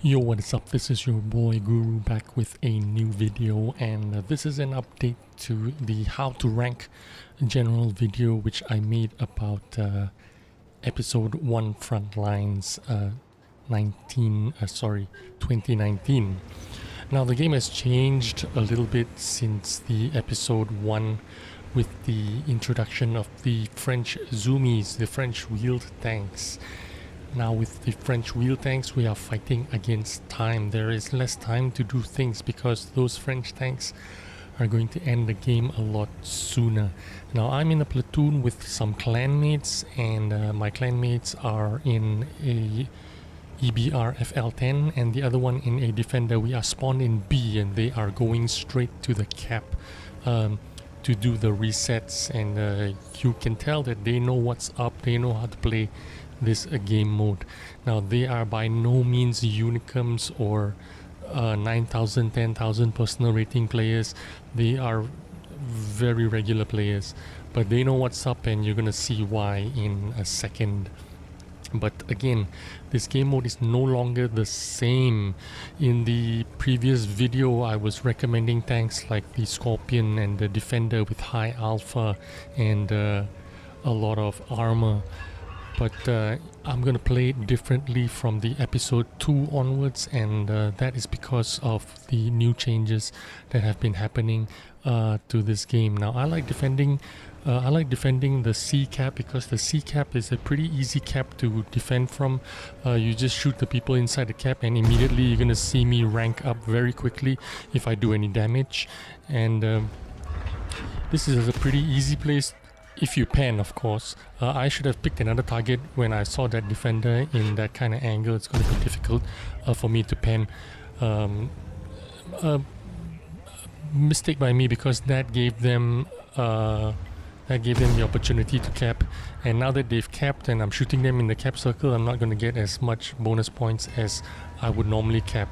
Yo, what is up? This is your boy Guru back with a new video, and this is an update to the how to rank general video which I made about episode 1 Frontlines 2019. Now the game has changed a little bit since the episode 1 with the introduction of the French zoomies, the French wheeled tanks. Now with the French wheel tanks, we are fighting against time. There is less time to do things because those French tanks are going to end the game a lot sooner. Now I'm in a platoon with some clanmates, and my clanmates are in a EBR FL10 and the other one in a defender. We are spawned in B and they are going straight to the cap to do the resets, and you can tell that they know what's up, they know how to play this game mode. Now they are by no means unicums or 9,000, 10,000 personal rating players. They are very regular players, but they know what's up, and you're gonna see why in a second. But again, this game mode is no longer the same. In the previous video I was recommending tanks like the Scorpion and the Defender with high alpha and a lot of armor. But I'm gonna play it differently from the episode 2 onwards, and that is because of the new changes that have been happening to this game. Now I like defending the C cap because the C cap is a pretty easy cap to defend from. You just shoot the people inside the cap and immediately you're gonna see me rank up very quickly if I do any damage. And this is a pretty easy place if you pan, of course. I should have picked another target when I saw that defender in that kind of angle. It's going to be difficult for me to pan. Mistake by me, because that gave them the opportunity to cap, and now that they've capped and I'm shooting them in the cap circle, I'm not going to get as much bonus points as I would normally get.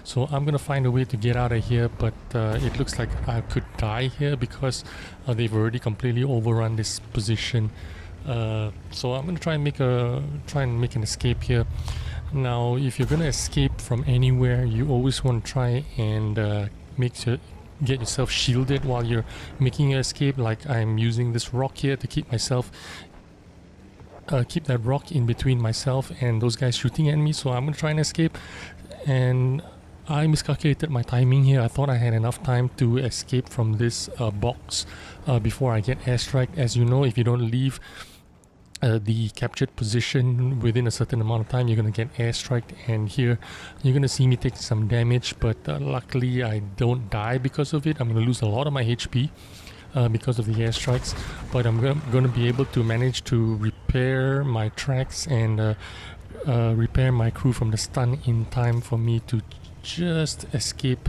So I'm going to find a way to get out of here, but it looks like I could die here because they've already completely overrun this position. So I'm going to try and make an escape here. Now if you're going to escape from anywhere, you always want to try and get yourself shielded while you're making your escape. Like I'm using this rock here to keep myself keep that rock in between myself and those guys shooting at me. So I'm gonna try and escape, and I miscalculated my timing here. I thought I had enough time to escape from this box before I get airstrike. As you know, if you don't leave the captured position within a certain amount of time, you're going to get airstriked, and here you're going to see me take some damage, but luckily I don't die because of it. I'm going to lose a lot of my HP because of the airstrikes, but I'm going to be able to manage to repair my tracks and repair my crew from the stun in time for me to just escape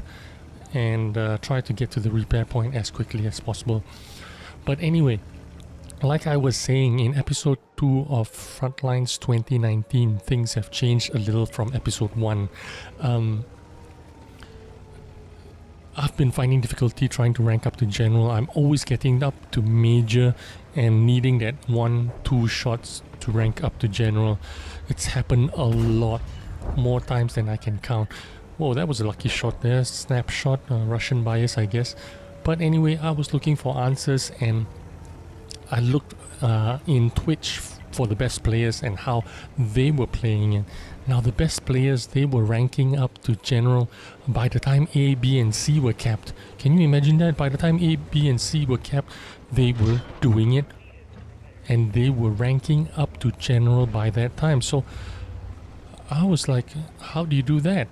and try to get to the repair point as quickly as possible. But anyway, like I was saying, in episode 2 of Frontlines 2019, things have changed a little from episode 1. I've been finding difficulty trying to rank up to general. I'm always getting up to major and needing that 1-2 shots to rank up to general. It's happened a lot more times than I can count. Whoa, that was a lucky shot there. Snapshot, Russian bias, I guess. But anyway, I was looking for answers, and I looked in Twitch for the best players and how they were playing it. Now the best players, they were ranking up to general by the time A, B and C were capped. Can you imagine that? By the time A, B and C were capped, they were doing it, and they were ranking up to general by that time. So I was like, how do you do that?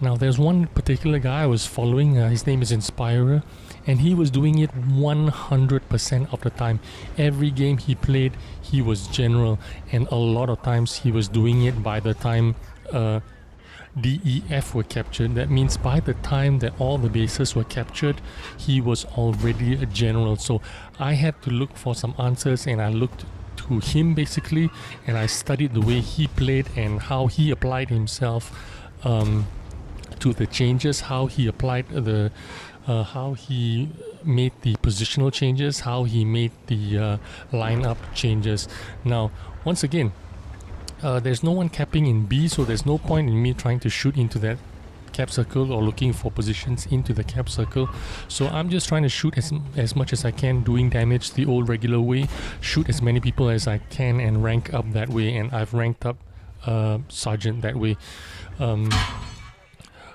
Now there's one particular guy I was following, his name is Inspirer, and he was doing it 100% of the time. Every game he played, he was general, and a lot of times he was doing it by the time D, E, F were captured. That means by the time that all the bases were captured, he was already a general. So I had to look for some answers, and I looked to him basically, and I studied the way he played and how he applied himself to the changes, how he applied the how he made the positional changes, how he made the lineup changes. Now once again, There's no one capping in B, so there's no point in me trying to shoot into that cap circle or looking for positions into the cap circle. So I'm just trying to shoot as much as I can, doing damage the old regular way, shoot as many people as I can and rank up that way, and I've ranked up Sergeant that way.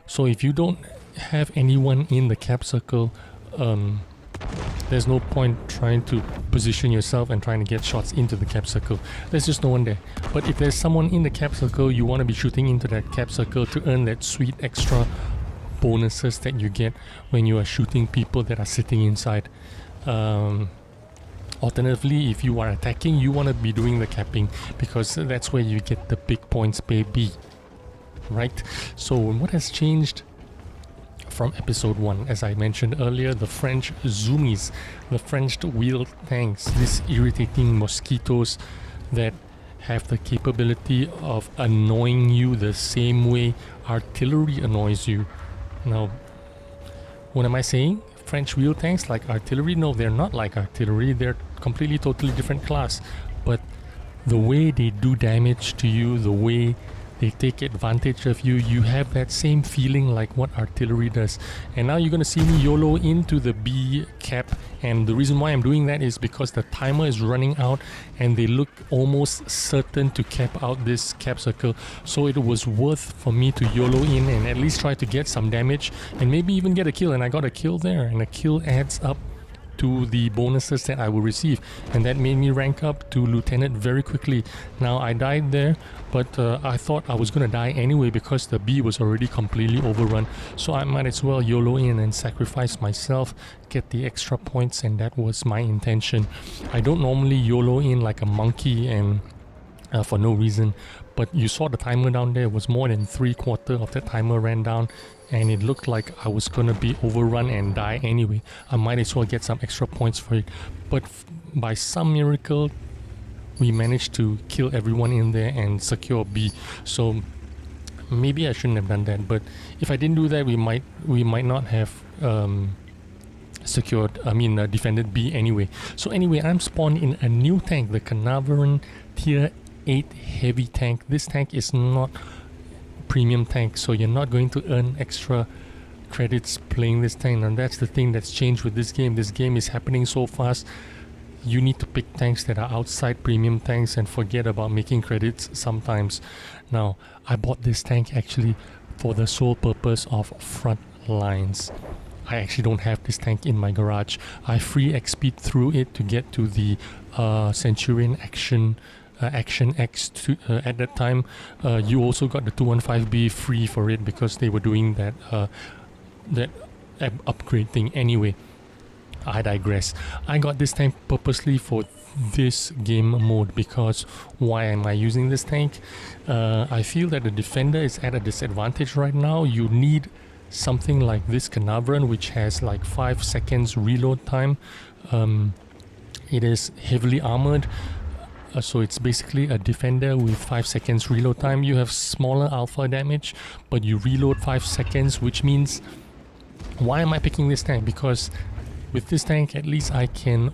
So if you don't have anyone in the cap circle, there's no point trying to position yourself and trying to get shots into the cap circle. There's just no one there. But if there's someone in the cap circle, you want to be shooting into that cap circle to earn that sweet extra bonuses that you get when you are shooting people that are sitting inside. Alternatively, if you are attacking, you want to be doing the capping, because that's where you get the big points, baby. Right? So what has changed from episode 1? As I mentioned earlier, the French zoomies, the French wheeled tanks, these irritating mosquitoes that have the capability of annoying you the same way artillery annoys you. Now, what am I saying? French wheeled tanks like artillery? No, they're not like artillery. They're completely, totally different class. But the way they do damage to you, the way they take advantage of you, you have that same feeling like what artillery does. And now you're going to see me YOLO into the B cap, and the reason why I'm doing that is because the timer is running out and they look almost certain to cap out this cap circle. So it was worth for me to YOLO in and at least try to get some damage and maybe even get a kill. And I got a kill there, and a kill adds up to the bonuses that I will receive, and that made me rank up to lieutenant very quickly. Now I died there, but I thought I was gonna die anyway because the B was already completely overrun, so I might as well YOLO in and sacrifice myself, get the extra points, and that was my intention. I don't normally YOLO in like a monkey and for no reason, but you saw the timer down there. It was more than 3/4 of the timer ran down, and it looked like I was gonna be overrun and die anyway. I might as well get some extra points for it, but by some miracle we managed to kill everyone in there and secure B. So maybe I shouldn't have done that, but if I didn't do that, we might not have defended B anyway. So anyway, I'm spawned in a new tank, the Caernarvon tier 8 heavy tank. This tank is not premium tank, so you're not going to earn extra credits playing this tank, and that's the thing that's changed with this game. This game is happening so fast, you need to pick tanks that are outside premium tanks and forget about making credits sometimes. Now, I bought this tank actually for the sole purpose of Frontlines. I actually don't have this tank in my garage. I free XP'd through it to get to the Centurion Action X at that time. You also got the 215B free for it because they were doing that upgrade thing anyway. I digress. I got this tank purposely for this game mode because why am I using this tank? I feel that the defender is at a disadvantage right now. You need something like this Caernarvon, which has like 5 seconds reload time. It is heavily armored. So it's basically a defender with 5 seconds reload time. You have smaller alpha damage, but you reload 5 seconds, which means, why am I picking this tank? Because with this tank, at least I can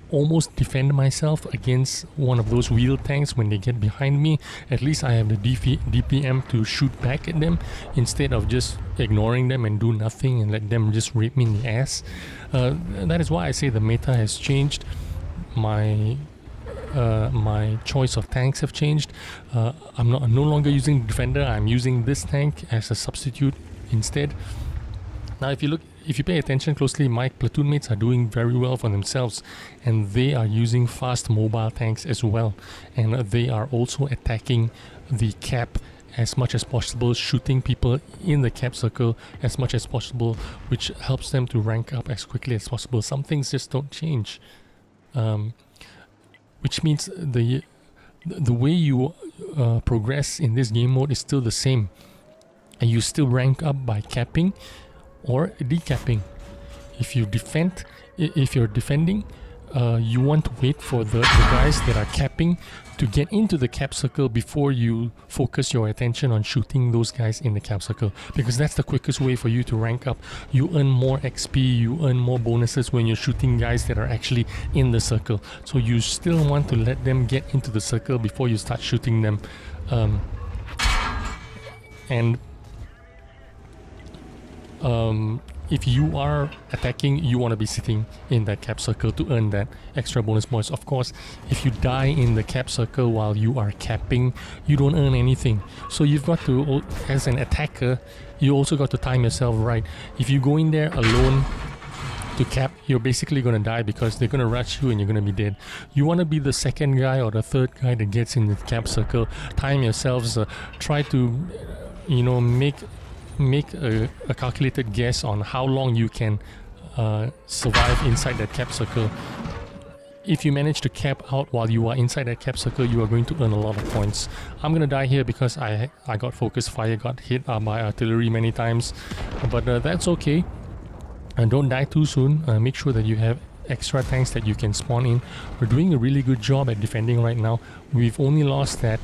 almost defend myself against one of those wheeled tanks when they get behind me. At least I have the DPM to shoot back at them instead of just ignoring them and do nothing and let them just rape me in the ass. That is why I say the meta has changed. My choice of tanks have changed. I'm no longer using defender. I'm using this tank as a substitute instead. Now if you pay attention closely, my platoon mates are doing very well for themselves, and they are using fast mobile tanks as well, and they are also attacking the cap as much as possible, shooting people in the cap circle as much as possible, which helps them to rank up as quickly as possible. Some things just don't change. Which means the way you progress in this game mode is still the same, and you still rank up by capping or decapping. If you're defending, you want to wait for the guys that are capping to get into the cap circle before you focus your attention on shooting those guys in the cap circle, because that's the quickest way for you to rank up. You earn more XP, you earn more bonuses when you're shooting guys that are actually in the circle. So you still want to let them get into the circle before you start shooting them. If you are attacking, you want to be sitting in that cap circle to earn that extra bonus points. Of course, if you die in the cap circle while you are capping, you don't earn anything. So you've got to, as an attacker, you also got to time yourself right. If you go in there alone to cap, you're basically going to die because they're going to rush you and you're going to be dead. You want to be the second guy or the third guy that gets in the cap circle. Time yourselves, try to, you know, make a calculated guess on how long you can survive inside that cap circle. If you manage to cap out while you are inside that cap circle, you are going to earn a lot of points. I'm gonna die here because I got focus fire, got hit by artillery many times, but that's okay. And don't die too soon. Make sure that you have extra tanks that you can spawn in. We're doing a really good job at defending right now. We've only lost that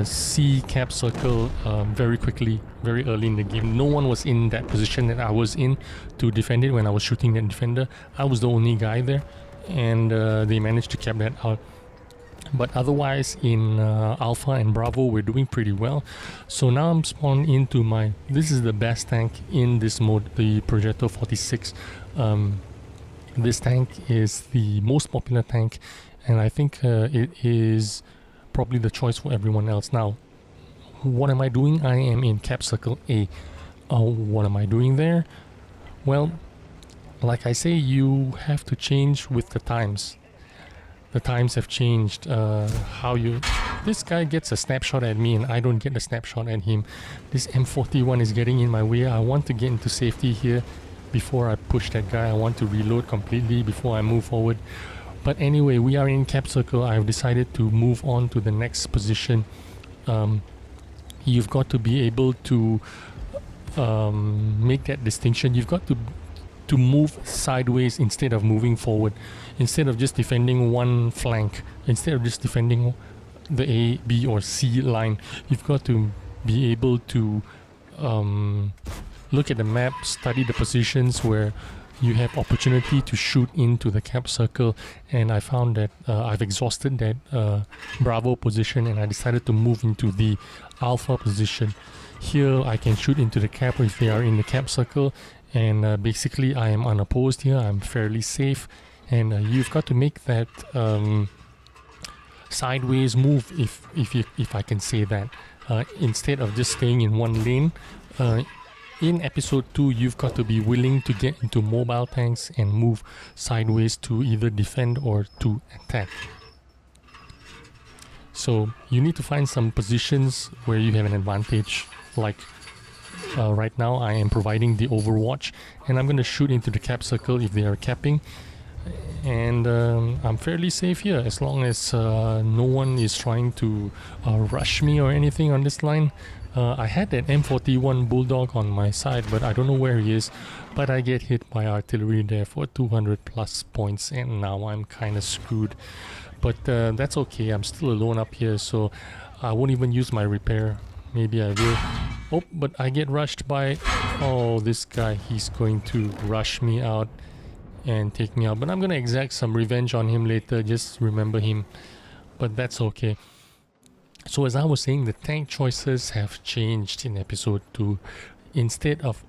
C cap circle very quickly, very early in the game. No one was in that position that I was in to defend it when I was shooting that defender. I was the only guy there, and they managed to cap that out. But otherwise in Alpha and Bravo we're doing pretty well. So now I'm spawned into my, this is the best tank in this mode, the Progetto 46. This tank is the most popular tank, and I think it is probably the choice for everyone else. Now, what am I doing? I am in cap circle A. What am I doing there? Well, like I say, you have to change with the times. The times have changed. This guy gets a snapshot at me and I don't get a snapshot at him. This M41 is getting in my way. I want to get into safety here before I push that guy. I want to reload completely before I move forward. But anyway, we are in cap circle. I've decided to move on to the next position. You've got to be able to make that distinction. You've got to move sideways instead of moving forward. Instead of just defending one flank, instead of just defending the A, B or C line, you've got to be able to look at the map, study the positions where you have opportunity to shoot into the cap circle. And I found that I've exhausted that Bravo position, and I decided to move into the Alpha position. Here I can shoot into the cap if they are in the cap circle, and basically I am unopposed here. I'm fairly safe, and you've got to make that sideways move, if I can say that, instead of just staying in one lane. In episode 2, you've got to be willing to get into mobile tanks and move sideways to either defend or to attack. So you need to find some positions where you have an advantage. Like right now I am providing the overwatch, and I'm going to shoot into the cap circle if they are capping. And I'm fairly safe here as long as no one is trying to rush me or anything on this line. I had that M41 Bulldog on my side, but I don't know where he is. But I get hit by artillery there for 200 plus points, and now I'm kind of screwed. But that's okay, I'm still alone up here, so I won't even use my repair. Maybe I will. Oh, but I get rushed by... Oh, this guy, he's going to rush me out and take me out. But I'm going to exact some revenge on him later, just remember him. But that's okay. So as I was saying, the tank choices have changed in episode 2. Instead of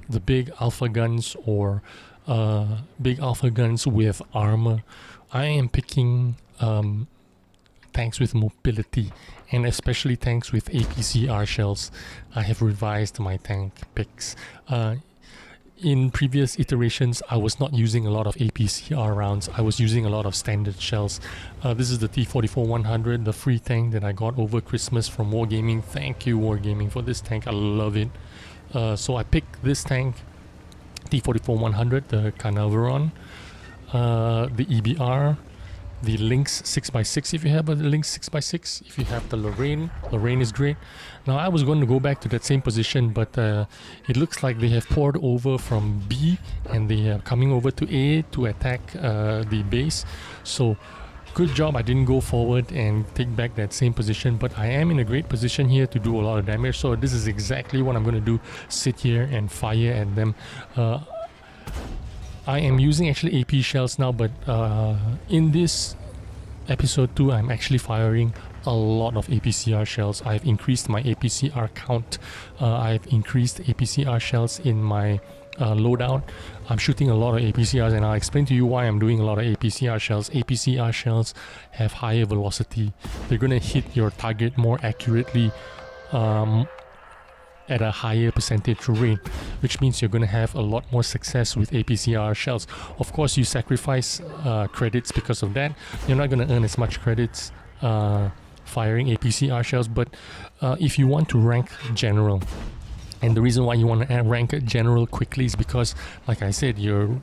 the big alpha guns or big alpha guns with armor, I am picking tanks with mobility, and especially tanks with APCR shells. I have revised my tank picks. In previous iterations, I was not using a lot of APCR rounds. I was using a lot of standard shells. This is the T44-100, the free tank that I got over Christmas from Wargaming. Thank you, Wargaming, for this tank. I love it. So I picked this tank, T44-100, the Caernarvon, the EBR, the Lynx 6x6 if you have a Lynx 6x6. If you have the Lorraine is great. Now I was going to go back to that same position, but it looks like they have poured over from B and they are coming over to A to attack the base. So good job I didn't go forward and take back that same position, but I am in a great position here to do a lot of damage. So this is exactly what I'm going to do, sit here and fire at them. I am using actually AP shells now, but in this episode 2 I'm actually firing a lot of APCR shells. I've increased my APCR count. I've increased APCR shells in my loadout. I'm shooting a lot of APCRs, and I'll explain to you why I'm doing a lot of APCR shells. APCR shells have higher velocity. They're gonna hit your target more accurately at a higher percentage rate, which means you're gonna have a lot more success with APCR shells. Of course, you sacrifice credits because of that. You're not gonna earn as much credits firing APCR shells, but if you want to rank general, and the reason why you want to rank general quickly is because, like I said, you're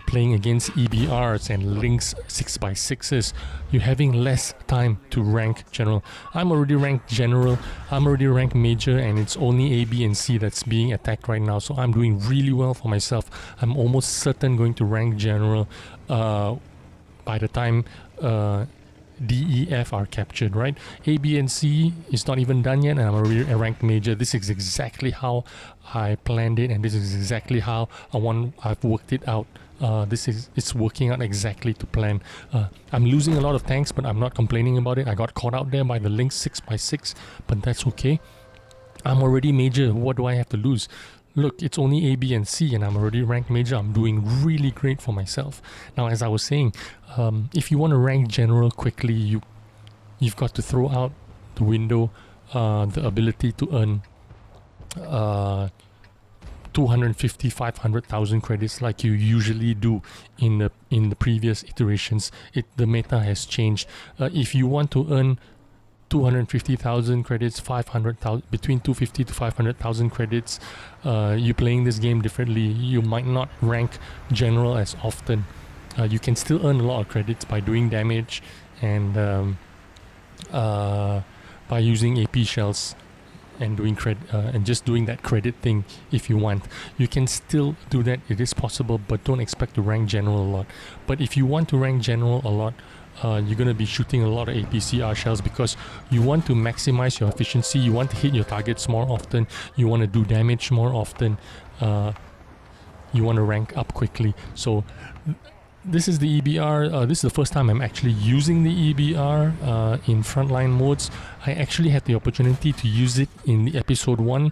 playing against EBRs and Lynx 6x6s. You're having less time to rank general. I'm already ranked general, I'm already ranked major, and it's only A, B and C that's being attacked right now. So I'm doing really well for myself. I'm almost certain going to rank general by the time D, E, F are captured, right? A, B and C is not even done yet, and I'm already a ranked major. This is exactly how I planned it, and this is exactly how I've worked it out. It's working out exactly to plan. I'm losing a lot of tanks, but I'm not complaining about it. I got caught out there by the Lynx 6x6, but that's okay. I'm already major. What do I have to lose? Look, it's only A, B and C, and I'm already ranked major. I'm doing really great for myself. Now, as I was saying, if you want to rank general quickly, you've got to throw out the window the ability to earn 250, 500,000 credits like you usually do in the previous iterations. The meta has changed. If you want to earn 250,000 credits, 500,000, between 250 to 500,000 credits, you're playing this game differently. You might not rank general as often. You can still earn a lot of credits by doing damage and by using AP shells and doing and just doing that credit thing. If you want, you can still do that. It is possible, but don't expect to rank general a lot. But if you want to rank general a lot, you're going to be shooting a lot of APCR shells because you want to maximize your efficiency. You want to hit your targets more often. You want to do damage more often. You want to rank up quickly. So this is the EBR. This is the first time I'm actually using the EBR in frontline modes. I actually had the opportunity to use it in the episode 1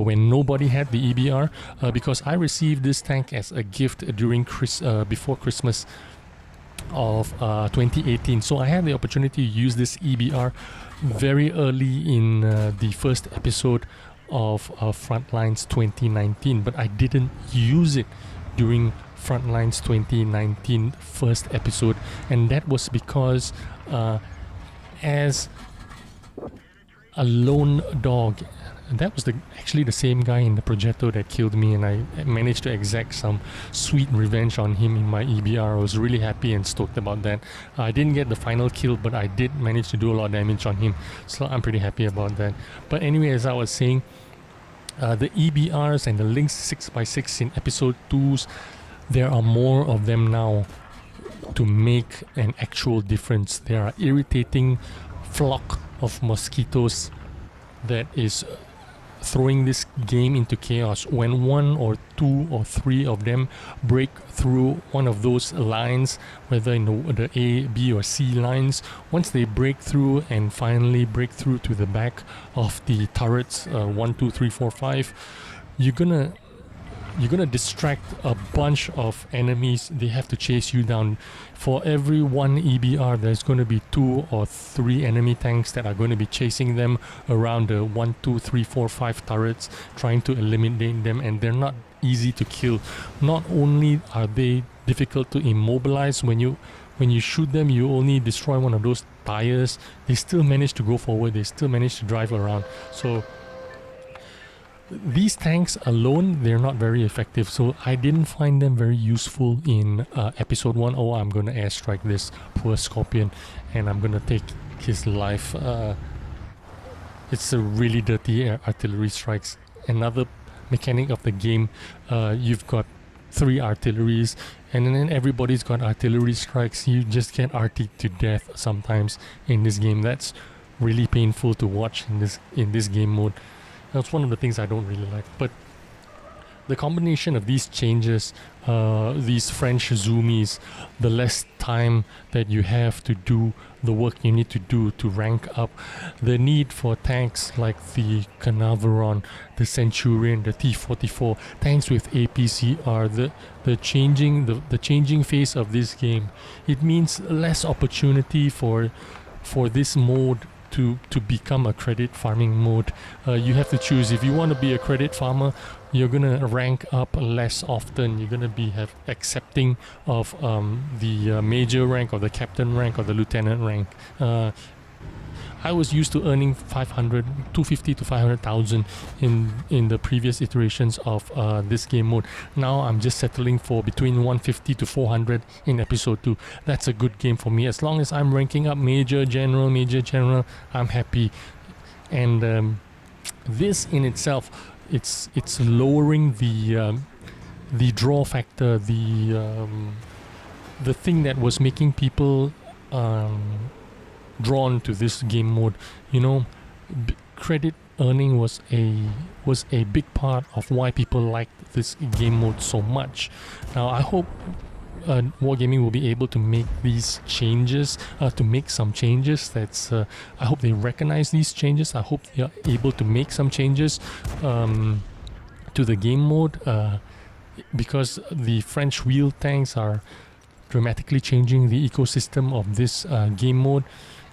when nobody had the EBR because I received this tank as a gift during before Christmas of 2018. So I had the opportunity to use this EBR very early in the first episode of Frontlines 2019, but I didn't use it during Frontlines 2019 first episode, and that was because as a lone dog, that was actually the same guy in the Progetto that killed me, and I managed to exact some sweet revenge on him in my EBR. I was really happy and stoked about that. I didn't get the final kill, but I did manage to do a lot of damage on him, so I'm pretty happy about that. But anyway, as I was saying, the EBRs and the Lynx 6x6 in episode 2s, there are more of them now to make an actual difference. There are irritating flock of mosquitoes that is throwing this game into chaos. When 1 or 2 or 3 of them break through one of those lines, whether in the A, B or C lines, once they break through and finally break through to the back of the turrets, 1, 2, 3, 4, 5, you're gonna distract a bunch of enemies. They have to chase you down. For every one EBR, there's going to be 2 or 3 enemy tanks that are going to be chasing them around the 1, 2, 3, 4, 5 turrets, trying to eliminate them, and they're not easy to kill. Not only are they difficult to immobilize, when you shoot them, you only destroy one of those tires, they still manage to go forward, they still manage to drive around. So these tanks alone, they're not very effective, so I didn't find them very useful in episode 1. Oh, I'm gonna airstrike this poor Scorpion and I'm gonna take his life. It's a really dirty artillery strikes. Another mechanic of the game, you've got 3 artilleries and then everybody's got artillery strikes. You just get RT to death sometimes in this game. That's really painful to watch in this game mode. That's one of the things I don't really like. But the combination of these changes, these French zoomies, the less time that you have to do the work you need to do to rank up, the need for tanks like the Caernarvon, the Centurion, the T-44, tanks with APCR, the changing face of this game. It means less opportunity for this mode to become a credit farming mode. You have to choose. If you want to be a credit farmer, you're gonna rank up less often. You're gonna be accepting of the major rank or the captain rank or the lieutenant rank. I was used to earning 250 to 500,000 in the previous iterations of this game mode. Now I'm just settling for between 150 to 400 in episode 2. That's a good game for me. As long as I'm ranking up major general, I'm happy. And this in itself, it's lowering the draw factor, the thing that was making people drawn to this game mode. You know, credit earning was a big part of why people liked this game mode so much. Now I hope Wargaming will be able to make these changes, to make some changes. I hope they recognize these changes. I hope they are able to make some changes to the game mode, because the French wheel tanks are dramatically changing the ecosystem of this game mode.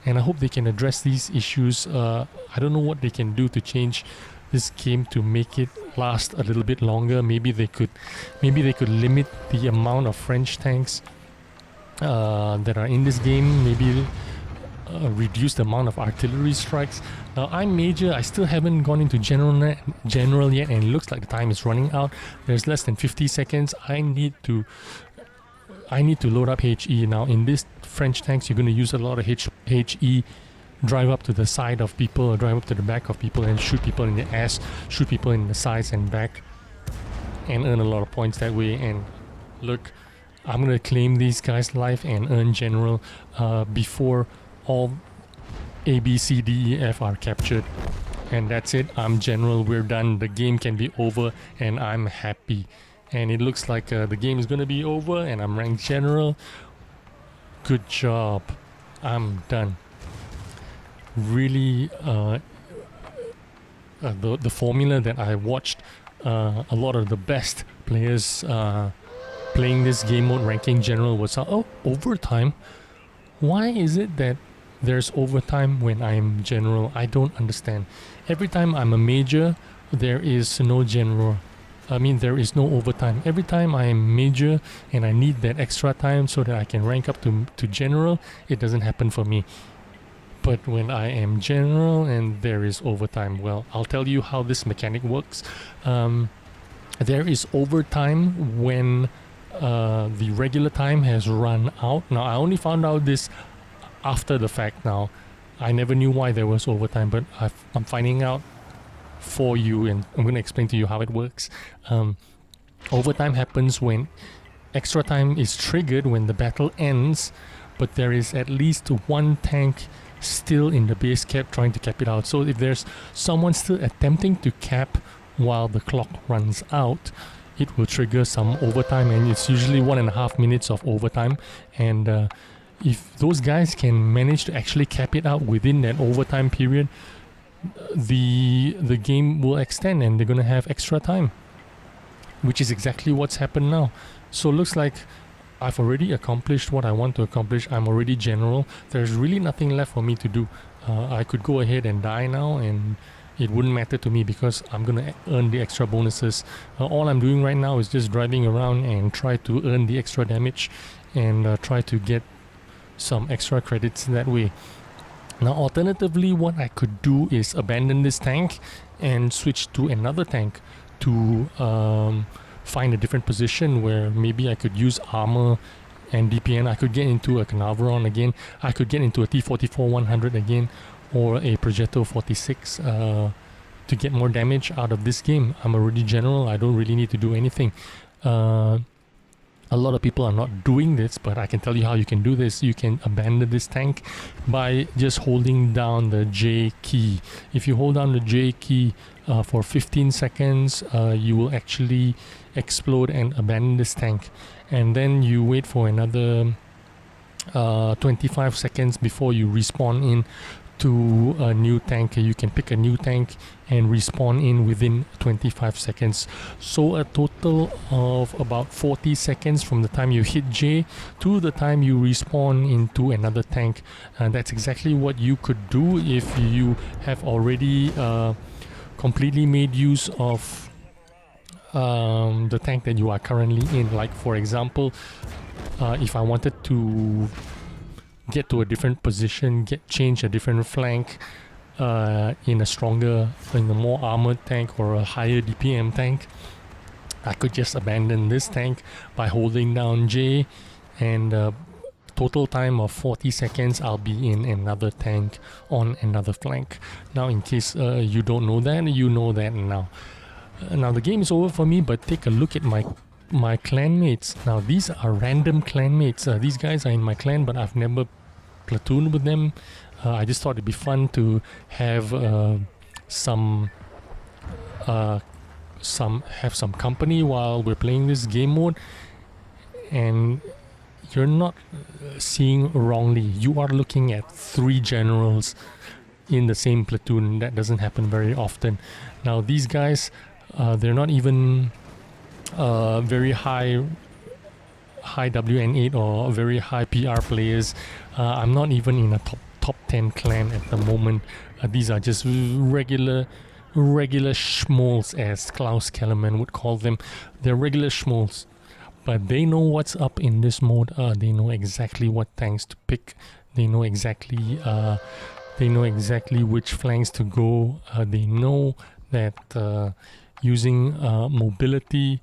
And I hope they can address these issues. I don't know what they can do to change this game to make it last a little bit longer. Maybe they could limit the amount of French tanks that are in this game. Maybe reduce the amount of artillery strikes. Now I'm major. I still haven't gone into general yet, and it looks like the time is running out. There's less than 50 seconds. I need to load up HE. Now in this French tanks, you're going to use a lot of HE, drive up to the side of people, or drive up to the back of people and shoot people in the ass, shoot people in the sides and back, and earn a lot of points that way. And look, I'm going to claim these guys' life and earn general before all A, B, C, D, E, F are captured. And that's it. I'm general. We're done. The game can be over and I'm happy. And it looks like the game is going to be over and I'm ranked general. Good job. I'm done. Really, the formula that I watched a lot of the best players playing this game mode ranking general was, overtime? Why is it that there's overtime when I'm general? I don't understand. Every time I'm a major, there is no general. There is no overtime. Every time I am major and I need that extra time so that I can rank up to general, it doesn't happen for me. But when I am general and there is overtime, well, I'll tell you how this mechanic works. There is overtime when the regular time has run out. Now, I only found out this after the fact now. I never knew why there was overtime, but I'm finding out for you, and I'm going to explain to you how it works. Overtime happens when extra time is triggered when the battle ends, but there is at least one tank still in the base cap trying to cap it out. So if there's someone still attempting to cap while the clock runs out, it will trigger some overtime, and it's usually 1.5 minutes of overtime. And if those guys can manage to actually cap it out within that overtime period, the game will extend and they're going to have extra time, which is exactly what's happened now. So it looks like I've already accomplished what I want to accomplish. I'm already general. There's really nothing left for me to do. I could go ahead and die now and it wouldn't matter to me because I'm going to earn the extra bonuses. All I'm doing right now is just driving around and try to earn the extra damage and try to get some extra credits that way. Now, alternatively, what I could do is abandon this tank and switch to another tank to find a different position where maybe I could use armor and DPM. I could get into a Caernarvon again. I could get into a T44-100 again, or a Progetto 46 to get more damage out of this game. I'm already general. I don't really need to do anything. A lot of people are not doing this, but I can tell you how you can do this. You can abandon this tank by just holding down the J key. If you hold down the J key for 15 seconds, you will actually explode and abandon this tank. And then you wait for another 25 seconds before you respawn in to a new tank. You can pick a new tank and respawn in within 25 seconds. So a total of about 40 seconds from the time you hit J to the time you respawn into another tank. And that's exactly what you could do if you have already completely made use of the tank that you are currently in. Like for example, if I wanted to get to a different position, change a different flank in a more armored tank or a higher DPM tank, I could just abandon this tank by holding down J, and total time of 40 seconds I'll be in another tank on another flank. Now in case you don't know that, you know that now. Now the game is over for me, but take a look at my clanmates. Now these are random clanmates. These guys are in my clan, but I've never platooned with them. I just thought it'd be fun to have some company while we're playing this game mode. And you're not seeing wrongly. You are looking at 3 generals in the same platoon. That doesn't happen very often. Now these guys, they're not even very high WN8 or very high PR players. I'm not even in a top 10 clan at the moment. These are just regular schmoles, as Klaus Kellerman would call them. They're regular schmoles, but they know what's up in this mode. They know exactly what tanks to pick. They know exactly which flanks to go. They know that using mobility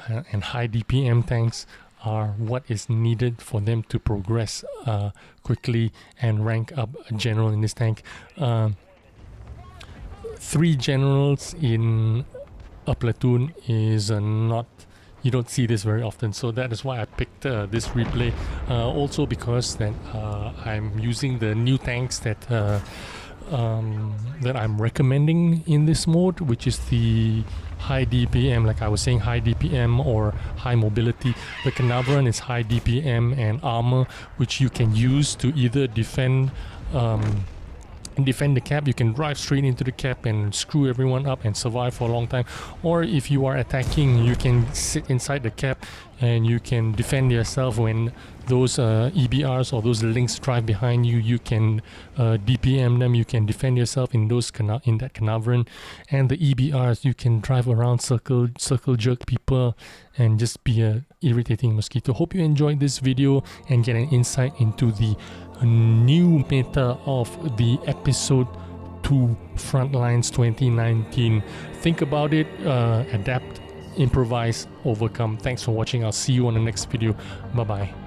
and high DPM tanks are what is needed for them to progress quickly and rank up a general in this tank. 3 generals in a platoon is not, you don't see this very often, so that is why I picked this replay. Also because that I'm using the new tanks that I'm recommending in this mode, which is the high DPM, like I was saying, high DPM or high mobility. The Caernarvon is high DPM and armor, which you can use to either defend the cap. You can drive straight into the cap and screw everyone up and survive for a long time, or if you are attacking, you can sit inside the cap and you can defend yourself when those EBRs or those links drive behind you. You can DPM them, you can defend yourself in that Caernarvon. And the EBRs, you can drive around, circle jerk people and just be a irritating mosquito. Hope you enjoyed this video and get an insight into the new meta of the episode 2 Frontlines 2019. Think about it, adapt, improvise, overcome. Thanks for watching. I'll see you on the next video. Bye bye.